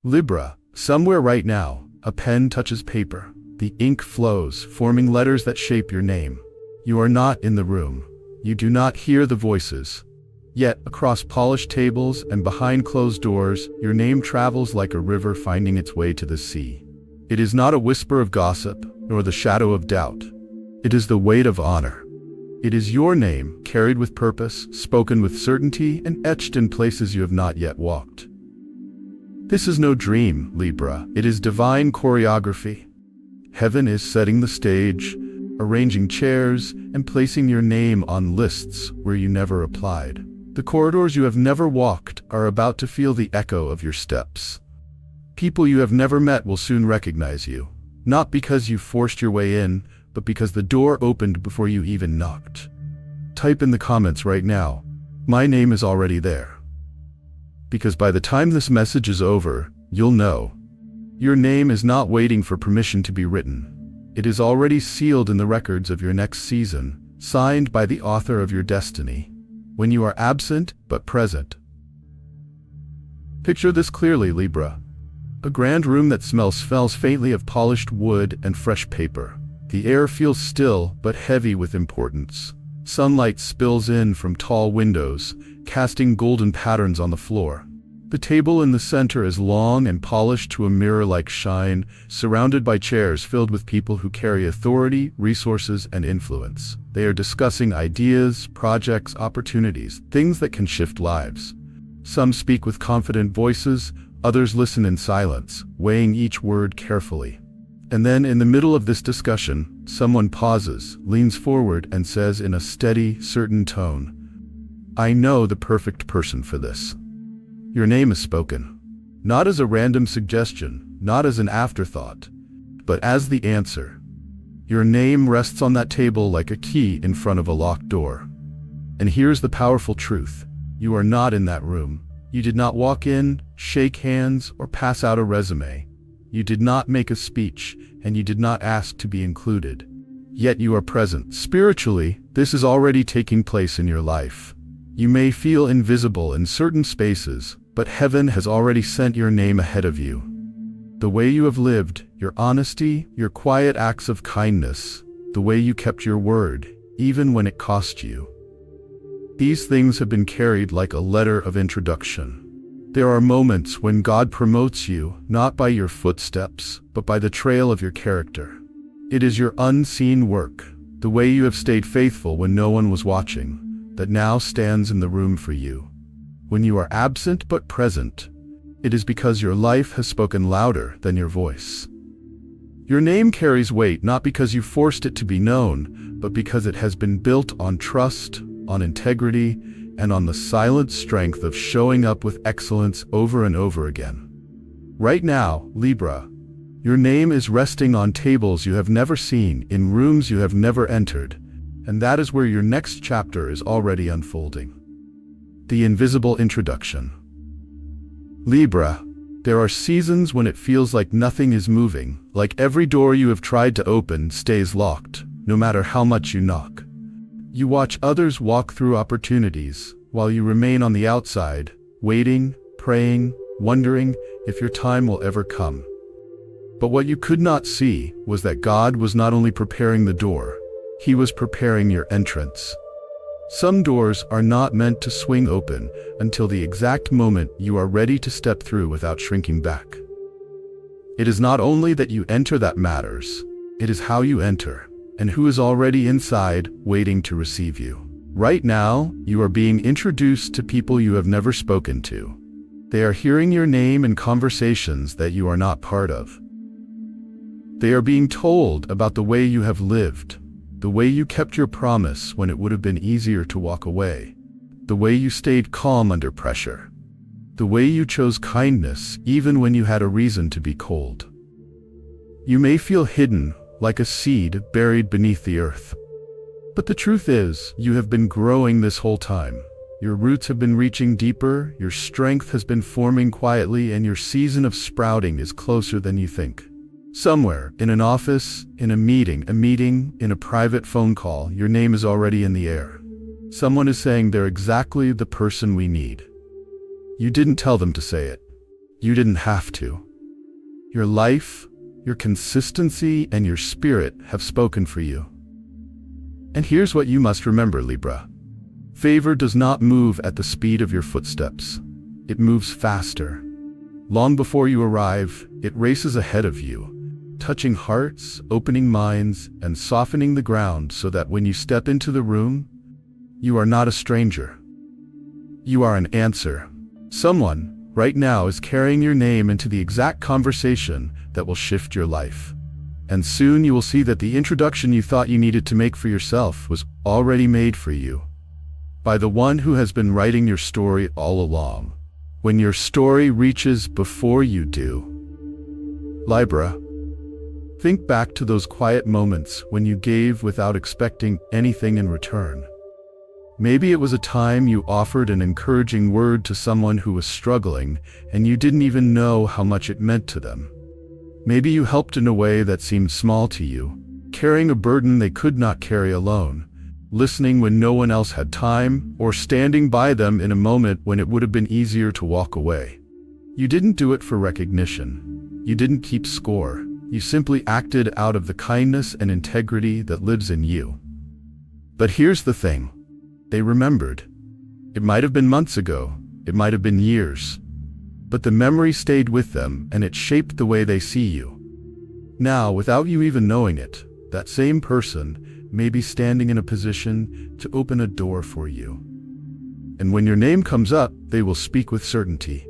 Libra, somewhere right now, a pen touches paper. The ink flows, forming letters that shape your name. You are not in the room. You do not hear the voices. Yet, across polished tables and behind closed doors, your name travels like a river finding its way to the sea. It is not a whisper of gossip, nor the shadow of doubt. It is the weight of honor. It is your name, carried with purpose, spoken with certainty, and etched in places you have not yet walked. This is no dream, Libra. It is divine choreography. Heaven is setting the stage, arranging chairs, and placing your name on lists where you never applied. The corridors you have never walked are about to feel the echo of your steps. People you have never met will soon recognize you, not because you forced your way in, but because the door opened before you even knocked. Type in the comments right now, "My name is already there." Because by the time this message is over, you'll know. Your name is not waiting for permission to be written. It is already sealed in the records of your next season, signed by the author of your destiny. When you are absent but present. Picture this clearly, Libra. A grand room that smells faintly of polished wood and fresh paper. The air feels still but heavy with importance. Sunlight spills in from tall windows, casting golden patterns on the floor. The table in the center is long and polished to a mirror-like shine, surrounded by chairs filled with people who carry authority, resources, and influence. They are discussing ideas, projects, opportunities, things that can shift lives. Some speak with confident voices, others listen in silence, weighing each word carefully. And then, in the middle of this discussion, someone pauses, leans forward, and says in a steady, certain tone, "I know the perfect person for this." Your name is spoken. Not as a random suggestion, not as an afterthought, but as the answer. Your name rests on that table like a key in front of a locked door. And here's the powerful truth. You are not in that room. You did not walk in, shake hands, or pass out a resume. You did not make a speech, and you did not ask to be included. Yet you are present. Spiritually, this is already taking place in your life. You may feel invisible in certain spaces, but heaven has already sent your name ahead of you. The way you have lived, your honesty, your quiet acts of kindness, the way you kept your word, even when it cost you. These things have been carried like a letter of introduction. There are moments when God promotes you, not by your footsteps, but by the trail of your character. It is your unseen work, the way you have stayed faithful when no one was watching, that now stands in the room for you. When you are absent but present, it is because your life has spoken louder than your voice. Your name carries weight not because you forced it to be known, but because it has been built on trust, on integrity, and on the silent strength of showing up with excellence over and over again. Right now, Libra, your name is resting on tables you have never seen, in rooms you have never entered, and that is where your next chapter is already unfolding. The invisible introduction. Libra, there are seasons when it feels like nothing is moving, like every door you have tried to open stays locked, no matter how much you knock. You watch others walk through opportunities, while you remain on the outside, waiting, praying, wondering if your time will ever come. But what you could not see was that God was not only preparing the door, He was preparing your entrance. Some doors are not meant to swing open until the exact moment you are ready to step through without shrinking back. It is not only that you enter that matters, it is how you enter, and who is already inside, waiting to receive you. Right now, you are being introduced to people you have never spoken to. They are hearing your name in conversations that you are not part of. They are being told about the way you have lived, the way you kept your promise when it would have been easier to walk away, the way you stayed calm under pressure, the way you chose kindness even when you had a reason to be cold. You may feel hidden, like a seed buried beneath the earth. But the truth is, you have been growing this whole time. Your roots have been reaching deeper, your strength has been forming quietly, and your season of sprouting is closer than you think. Somewhere, in an office, in a meeting, in a private phone call, your name is already in the air. Someone is saying they're exactly the person we need. You didn't tell them to say it. You didn't have to. Your life, your consistency, and your spirit have spoken for you. And here's what you must remember, Libra. Favor does not move at the speed of your footsteps. It moves faster. Long before you arrive, it races ahead of you, touching hearts, opening minds, and softening the ground so that when you step into the room, you are not a stranger. You are an answer. Someone, right now, is carrying your name into the exact conversation that will shift your life. And soon you will see that the introduction you thought you needed to make for yourself was already made for you by the one who has been writing your story all along. When your story reaches before you do. Libra, think back to those quiet moments when you gave without expecting anything in return. Maybe it was a time you offered an encouraging word to someone who was struggling and you didn't even know how much it meant to them. Maybe you helped in a way that seemed small to you, carrying a burden they could not carry alone, listening when no one else had time, or standing by them in a moment when it would have been easier to walk away. You didn't do it for recognition. You didn't keep score. You simply acted out of the kindness and integrity that lives in you. But here's the thing. They remembered. It might have been months ago. It might have been years. But the memory stayed with them and it shaped the way they see you. Now, without you even knowing it, that same person may be standing in a position to open a door for you. And when your name comes up, they will speak with certainty.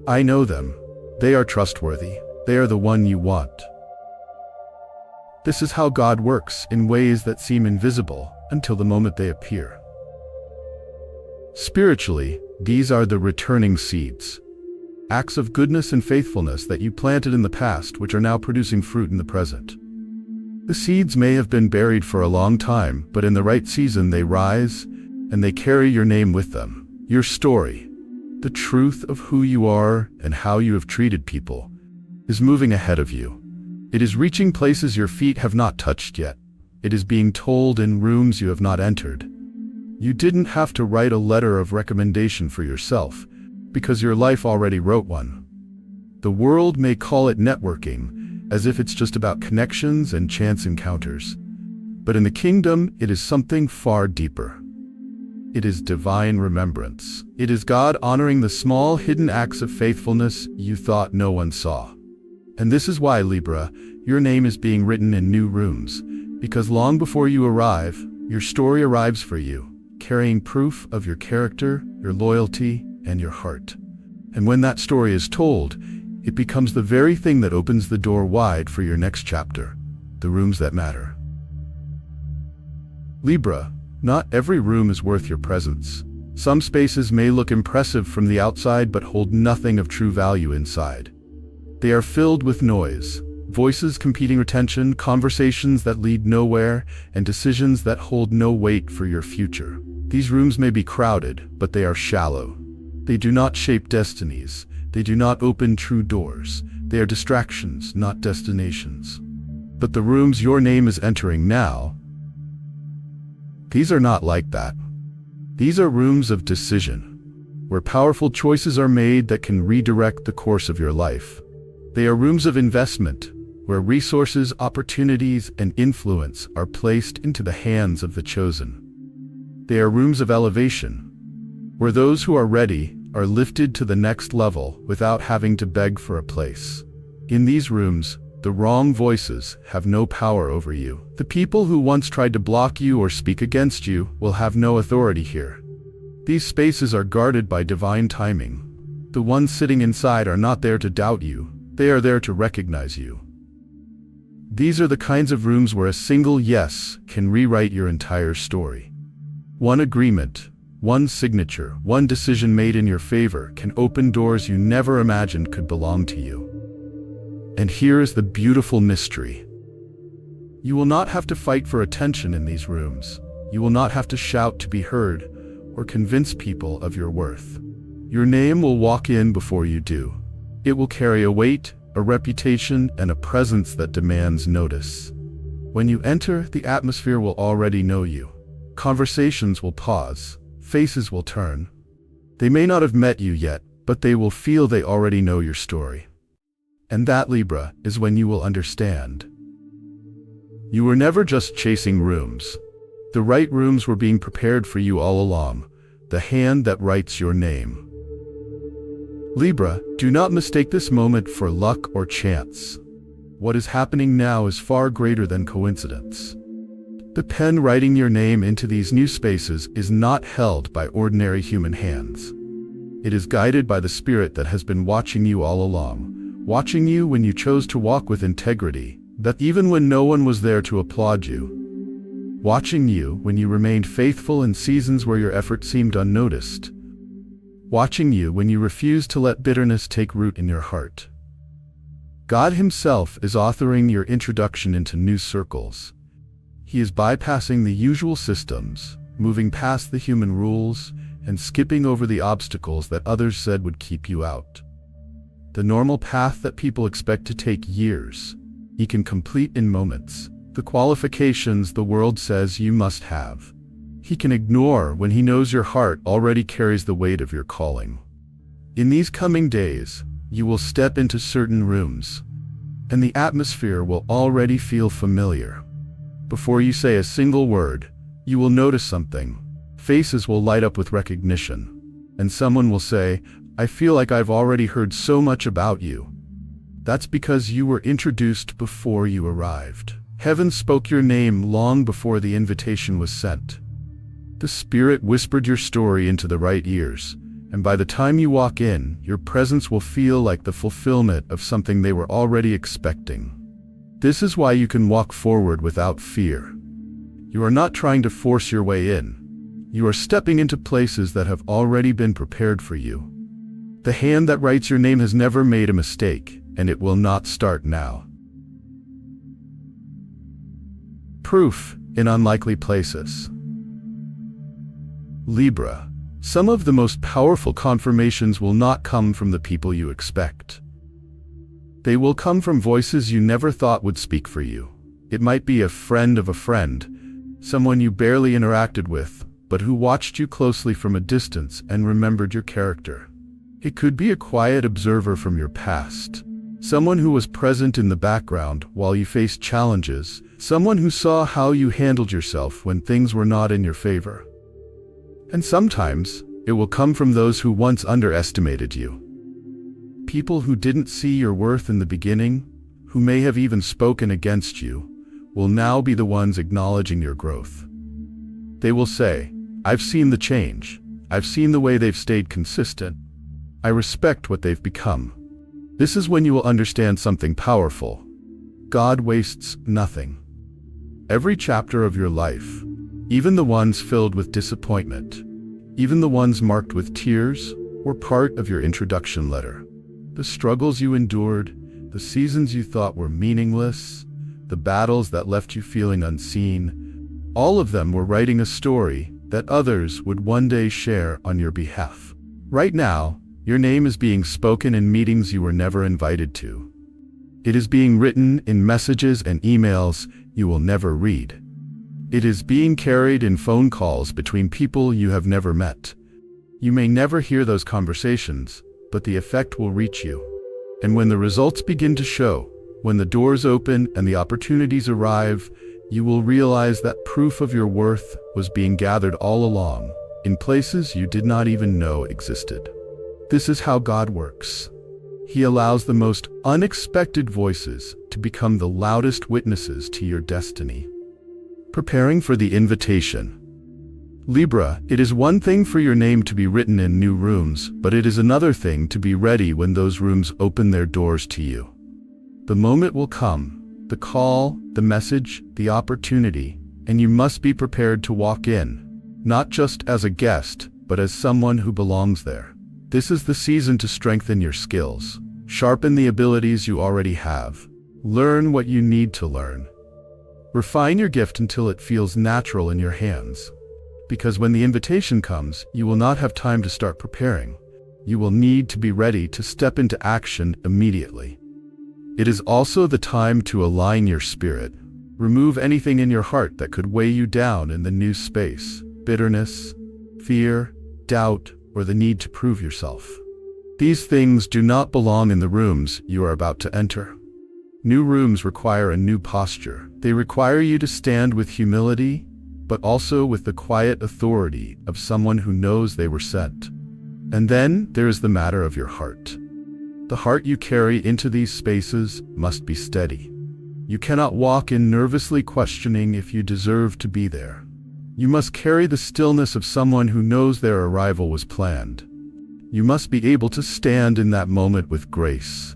I know them. They are trustworthy. They are the one you want. This is how God works in ways that seem invisible until the moment they appear. Spiritually, these are the returning seeds. Acts of goodness and faithfulness that you planted in the past which are now producing fruit in the present. The seeds may have been buried for a long time, but in the right season they rise, and they carry your name with them. Your story, the truth of who you are and how you have treated people, is moving ahead of you. It is reaching places your feet have not touched yet. It is being told in rooms you have not entered. You didn't have to write a letter of recommendation for yourself, because your life already wrote one. The world may call it networking, as if it's just about connections and chance encounters. But in the kingdom, it is something far deeper. It is divine remembrance. It is God honoring the small hidden acts of faithfulness you thought no one saw. And this is why, Libra, your name is being written in new rooms, because long before you arrive, your story arrives for you, carrying proof of your character, your loyalty, and your heart. And when that story is told, it becomes the very thing that opens the door wide for your next chapter, the rooms that matter. Libra, not every room is worth your presence. Some spaces may look impressive from the outside but hold nothing of true value inside. They are filled with noise, voices competing attention, conversations that lead nowhere, and decisions that hold no weight for your future. These rooms may be crowded, but they are shallow. They do not shape destinies. They do not open true doors. They are distractions, not destinations. But the rooms your name is entering now, these are not like that. These are rooms of decision, where powerful choices are made that can redirect the course of your life. They are rooms of investment, where resources, opportunities, and influence are placed into the hands of the chosen. They are rooms of elevation, where those who are ready are lifted to the next level without having to beg for a place. In these rooms, the wrong voices have no power over you. The people who once tried to block you or speak against you will have no authority here. These spaces are guarded by divine timing. The ones sitting inside are not there to doubt you. They are there to recognize you. These are the kinds of rooms where a single yes can rewrite your entire story. One agreement, one signature, one decision made in your favor can open doors you never imagined could belong to you. And here is the beautiful mystery. You will not have to fight for attention in these rooms. You will not have to shout to be heard or convince people of your worth. Your name will walk in before you do. It will carry a weight, a reputation, and a presence that demands notice. When you enter, the atmosphere will already know you. Conversations will pause. Faces will turn. They may not have met you yet, but they will feel they already know your story. And that, Libra, is when you will understand. You were never just chasing rooms. The right rooms were being prepared for you all along, the hand that writes your name. Libra, do not mistake this moment for luck or chance. What is happening now is far greater than coincidence. The pen writing your name into these new spaces is not held by ordinary human hands. It is guided by the spirit that has been watching you all along, watching you when you chose to walk with integrity, that even when no one was there to applaud you, watching you when you remained faithful in seasons where your effort seemed unnoticed, watching you when you refused to let bitterness take root in your heart. God Himself is authoring your introduction into new circles. He is bypassing the usual systems, moving past the human rules, and skipping over the obstacles that others said would keep you out. The normal path that people expect to take years, He can complete in moments. The qualifications the world says you must have, He can ignore when He knows your heart already carries the weight of your calling. In these coming days, you will step into certain rooms, and the atmosphere will already feel familiar. Before you say a single word, you will notice something. Faces will light up with recognition, and someone will say, "I feel like I've already heard so much about you." That's because you were introduced before you arrived. Heaven spoke your name long before the invitation was sent. The Spirit whispered your story into the right ears, and by the time you walk in, your presence will feel like the fulfillment of something they were already expecting. This is why you can walk forward without fear. You are not trying to force your way in. You are stepping into places that have already been prepared for you. The hand that writes your name has never made a mistake, and it will not start now. Proof in unlikely places. Libra, some of the most powerful confirmations will not come from the people you expect. They will come from voices you never thought would speak for you. It might be a friend of a friend, someone you barely interacted with, but who watched you closely from a distance and remembered your character. It could be a quiet observer from your past, someone who was present in the background while you faced challenges, someone who saw how you handled yourself when things were not in your favor. And sometimes, it will come from those who once underestimated you. People who didn't see your worth in the beginning, who may have even spoken against you, will now be the ones acknowledging your growth. They will say, "I've seen the change. I've seen the way they've stayed consistent. I respect what they've become." This is when you will understand something powerful. God wastes nothing. Every chapter of your life, even the ones filled with disappointment, even the ones marked with tears, were part of your introduction letter. The struggles you endured, the seasons you thought were meaningless, the battles that left you feeling unseen, all of them were writing a story that others would one day share on your behalf. Right now, your name is being spoken in meetings you were never invited to. It is being written in messages and emails you will never read. It is being carried in phone calls between people you have never met. You may never hear those conversations, but the effect will reach you. And when the results begin to show, when the doors open and the opportunities arrive, you will realize that proof of your worth was being gathered all along, in places you did not even know existed. This is how God works. He allows the most unexpected voices to become the loudest witnesses to your destiny. Preparing for the invitation. Libra, it is one thing for your name to be written in new rooms, but it is another thing to be ready when those rooms open their doors to you. The moment will come, the call, the message, the opportunity, and you must be prepared to walk in, not just as a guest, but as someone who belongs there. This is the season to strengthen your skills, sharpen the abilities you already have, learn what you need to learn. Refine your gift until it feels natural in your hands. Because when the invitation comes, you will not have time to start preparing. You will need to be ready to step into action immediately. It is also the time to align your spirit. Remove anything in your heart that could weigh you down in the new space. Bitterness, fear, doubt, or the need to prove yourself. These things do not belong in the rooms you are about to enter. New rooms require a new posture. They require you to stand with humility, but also with the quiet authority of someone who knows they were sent. And then there is the matter of your heart. The heart you carry into these spaces must be steady. You cannot walk in nervously questioning if you deserve to be there. You must carry the stillness of someone who knows their arrival was planned. You must be able to stand in that moment with grace,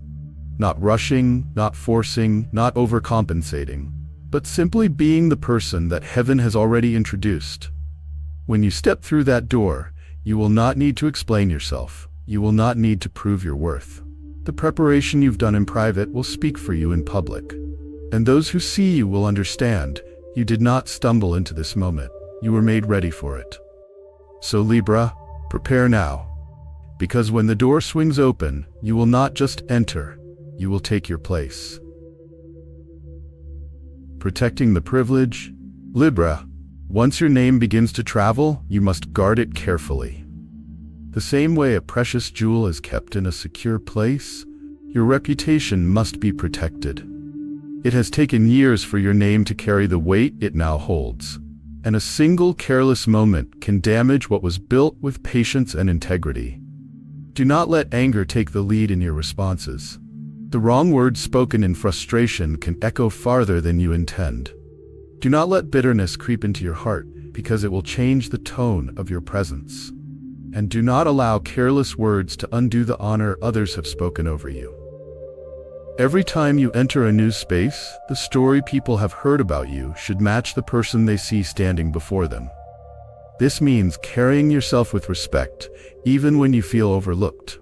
not rushing, not forcing, not overcompensating, but simply being the person that heaven has already introduced. When you step through that door, you will not need to explain yourself. You will not need to prove your worth. The preparation you've done in private will speak for you in public. And those who see you will understand, you did not stumble into this moment. You were made ready for it. So Libra, prepare now. Because when the door swings open, you will not just enter, you will take your place. Protecting the privilege. Libra, once your name begins to travel, you must guard it carefully. The same way a precious jewel is kept in a secure place, your reputation must be protected. It has taken years for your name to carry the weight it now holds, and a single careless moment can damage what was built with patience and integrity. Do not let anger take the lead in your responses. The wrong words spoken in frustration can echo farther than you intend. Do not let bitterness creep into your heart, because it will change the tone of your presence. And do not allow careless words to undo the honor others have spoken over you. Every time you enter a new space, the story people have heard about you should match the person they see standing before them. This means carrying yourself with respect, even when you feel overlooked.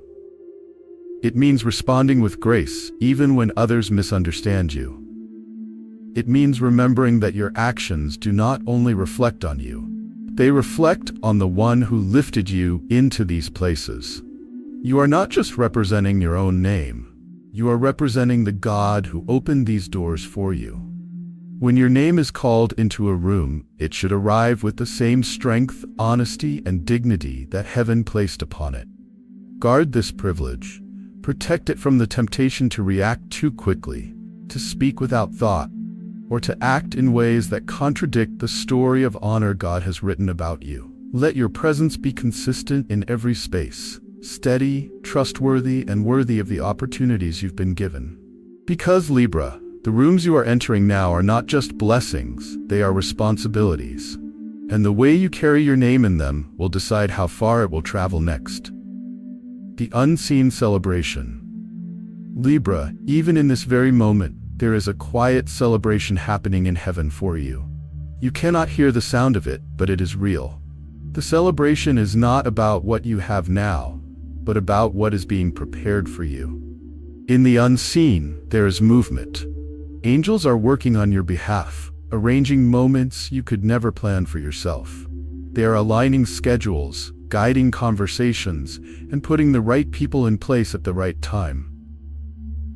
It means responding with grace, even when others misunderstand you. It means remembering that your actions do not only reflect on you, they reflect on the one who lifted you into these places. You are not just representing your own name, you are representing the God who opened these doors for you. When your name is called into a room, it should arrive with the same strength, honesty, and dignity that heaven placed upon it. Guard this privilege. Protect it from the temptation to react too quickly, to speak without thought, or to act in ways that contradict the story of honor God has written about you. Let your presence be consistent in every space, steady, trustworthy, and worthy of the opportunities you've been given. Because Libra, the rooms you are entering now are not just blessings, they are responsibilities. And the way you carry your name in them will decide how far it will travel next. The unseen celebration. Libra, even in this very moment, there is a quiet celebration happening in heaven for you. You cannot hear the sound of it, but it is real. The celebration is not about what you have now, but about what is being prepared for you. In the unseen, there is movement. Angels are working on your behalf, arranging moments you could never plan for yourself. They are aligning schedules, guiding conversations, and putting the right people in place at the right time.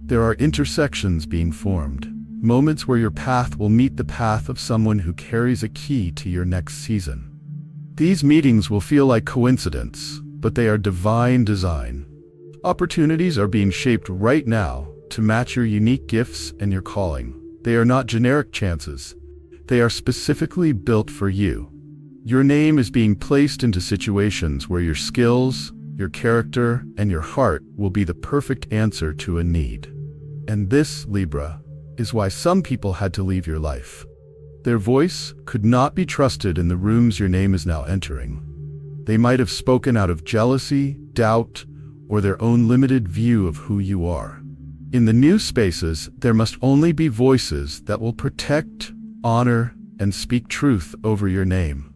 There are intersections being formed, moments where your path will meet the path of someone who carries a key to your next season. These meetings will feel like coincidence, but they are divine design. Opportunities are being shaped right now to match your unique gifts and your calling. They are not generic chances. They are specifically built for you. Your name is being placed into situations where your skills, your character, and your heart will be the perfect answer to a need. And this, Libra, is why some people had to leave your life. Their voice could not be trusted in the rooms your name is now entering. They might have spoken out of jealousy, doubt, or their own limited view of who you are. In the new spaces, there must only be voices that will protect, honor, and speak truth over your name.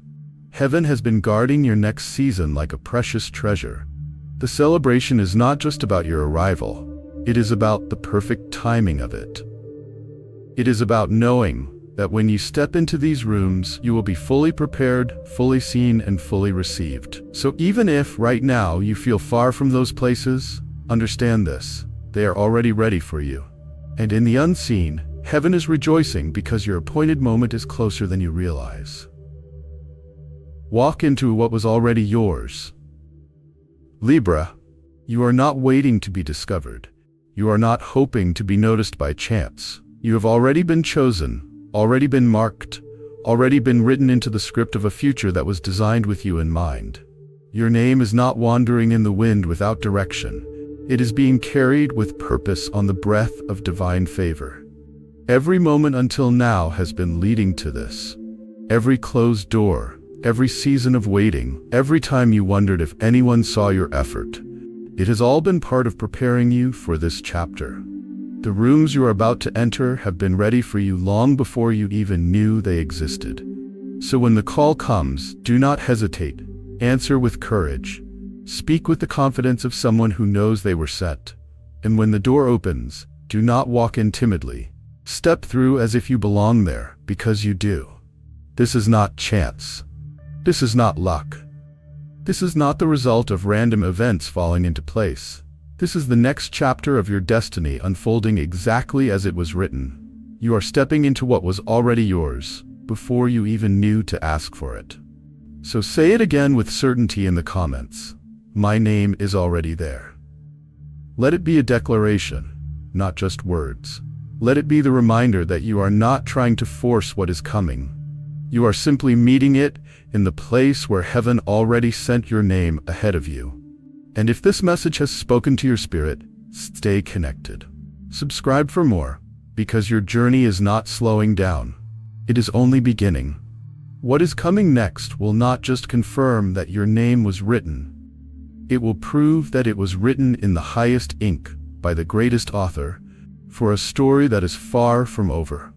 Heaven has been guarding your next season like a precious treasure. The celebration is not just about your arrival. It is about the perfect timing of it. It is about knowing that when you step into these rooms, you will be fully prepared, fully seen, and fully received. So even if right now you feel far from those places, understand this: they are already ready for you. And in the unseen, heaven is rejoicing because your appointed moment is closer than you realize. Walk into what was already yours. Libra, You are not waiting to be discovered. You are not hoping to be noticed by chance. You have already been chosen, already been marked, already been written into the script of a future that was designed with you in mind. Your name is not wandering in the wind without direction. It is being carried with purpose on the breath of divine favor. Every moment until now has been leading to this. Every closed door, every season of waiting, every time you wondered if anyone saw your effort. It has all been part of preparing you for this chapter. The rooms you are about to enter have been ready for you long before you even knew they existed. So when the call comes, do not hesitate. Answer with courage. Speak with the confidence of someone who knows they were sent. And when the door opens, do not walk in timidly. Step through as if you belong there, because you do. This is not chance. This is not luck. This is not the result of random events falling into place. This is the next chapter of your destiny unfolding exactly as it was written. You are stepping into what was already yours, before you even knew to ask for it. So say it again with certainty in the comments. My name is already there. Let it be a declaration, not just words. Let it be the reminder that you are not trying to force what is coming. You are simply meeting it in the place where heaven already sent your name ahead of you. And if this message has spoken to your spirit, stay connected. Subscribe for more, because your journey is not slowing down. It is only beginning. What is coming next will not just confirm that your name was written. It will prove that it was written in the highest ink by the greatest author for a story that is far from over.